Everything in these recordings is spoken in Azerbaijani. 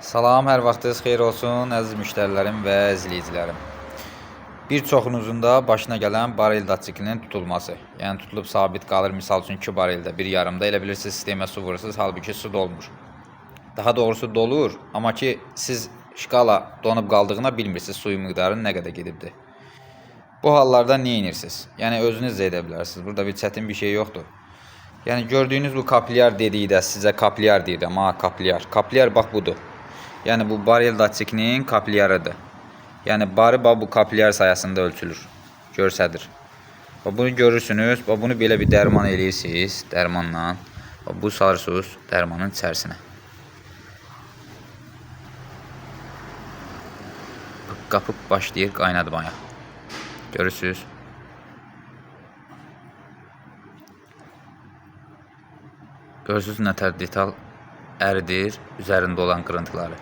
Salam, hər vaxtınız xeyir olsun, əziz müştərilərim və izləyicilərim. Bir çoxunuzun da başına gələn barel datçiklinin tutulması. Yəni tutulub sabit qalır, misal üçün 2 bareldə, bir yarımda elə bilirsiniz sistemə su vurursunuz, halbuki su dolmur. Daha doğrusu dolur, amma ki siz şkala donub qaldığına bilmirsiniz suyun miqdarı nə qədər gedibdir. Bu hallarda nə edirsiniz? Yəni özünüz də edə bilərsiniz. Burada bir çətin bir şey yoxdur. Yəni gördüyünüz bu kaplyar dedikdə sizə kaplyar deyirəm, ha, kaplyar. Kaplyar bax budur. Yəni bu barel datçikinin kaplyarıdır. Yəni barı bu kaplyar sayəsində ölçülür, görsədir. Bunu görürsünüz, bunu belə bir dərman eləyirsiniz, dərmanla. Bu salırsınız dərmanın içərisinə. Qapıb başlayır qaynatmaya. Görürsünüz. Görürsünüz nətər detal əridir üzərində olan qırıntıları.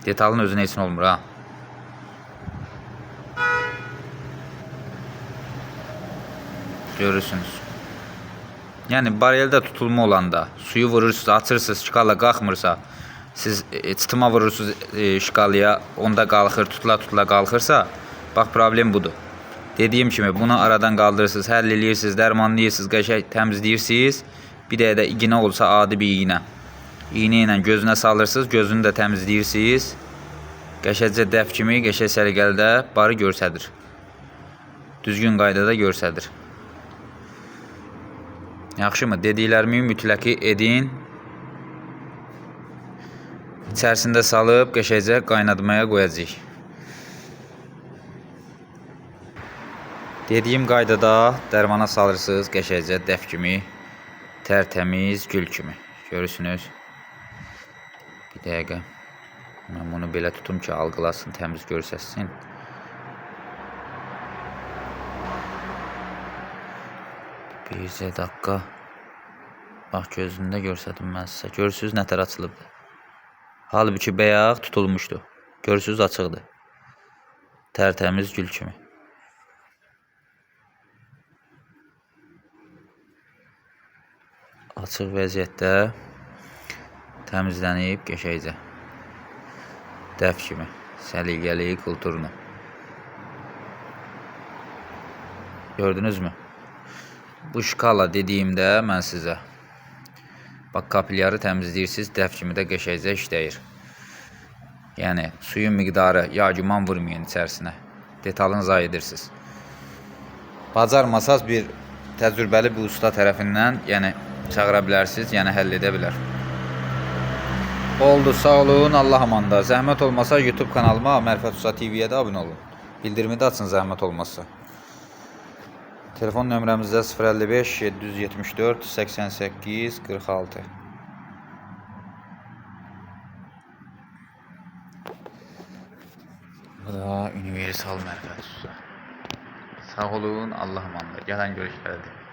Detalın özü nə üçün olmur, ha? Görürsünüz. Yəni bareldə tutulma olanda suyu vurursunuz, açırsınız, şkala qalxmırsa, siz çıtıma vurursunuz şkalaya, onda qalxır, tutula qalxırsa, bax problem budur. Dediyim kimi bunu aradan qaldırırsınız, həll eləyirsiniz, dərmanlayırsınız, qəşəng təmizləyirsiniz. Bir də iğnə olsa adi bir iğnə. İğnə ilə gözünə salırsınız, gözünü də təmizləyirsiniz. Qəşəcə dəf kimi, qəşəng səliqəlidə barı görsədir. Düzgün qaydada görsədir. Yaxşımı? Dediklərimi mütləqi edin. İçərisində salıb qəşəngcə qaynatmaya qoyacağıq. Dediyim qaydada dərmana salırsınız, qəşəngcə dəf kimi, tərtəmiz gül kimi. Görürsünüz. Bir dəqiqə. Mən bunu belə tutum ki, algılasın, təmiz görsəsin. Bircə dəqiqə. Bax, gözündə görsədim mən sizə. Görürsünüz, nətər açılıbdır. Halbuki bəyaq tutulmuşdu. Görürsünüz, açıqdır. Tərtəmiz gül kimi. Açıq vəziyyətdə təmizlənib qəşəngcə. Dəf kimi, səliqəli, kulturlu. Gördünüz mü? Bu şkala dediyimdə mən sizə bax kaplyarı təmizləyirsiniz, dəf kimi də qəşəngcə işləyir. Yəni suyun miqdarı yağ-güman vurmayın içərisinə. Detalını zayi edirsiniz. Bacarmasaz bir təcrübəli bir usta tərəfindən çağıra bilərsiniz, həll edə bilər. Oldu, sağ olun, Allah amanda. Zəhmət olmasa YouTube kanalıma Mərifət Usta TV-yə də abunə olun. Bildirimi də açın zəhmət olmazsa. Telefon nömrəmizdə 055 774 88 46. Bu da universal Mərifət Usta. Sağ olun, Allah amanda. Gələn görüşlərdir.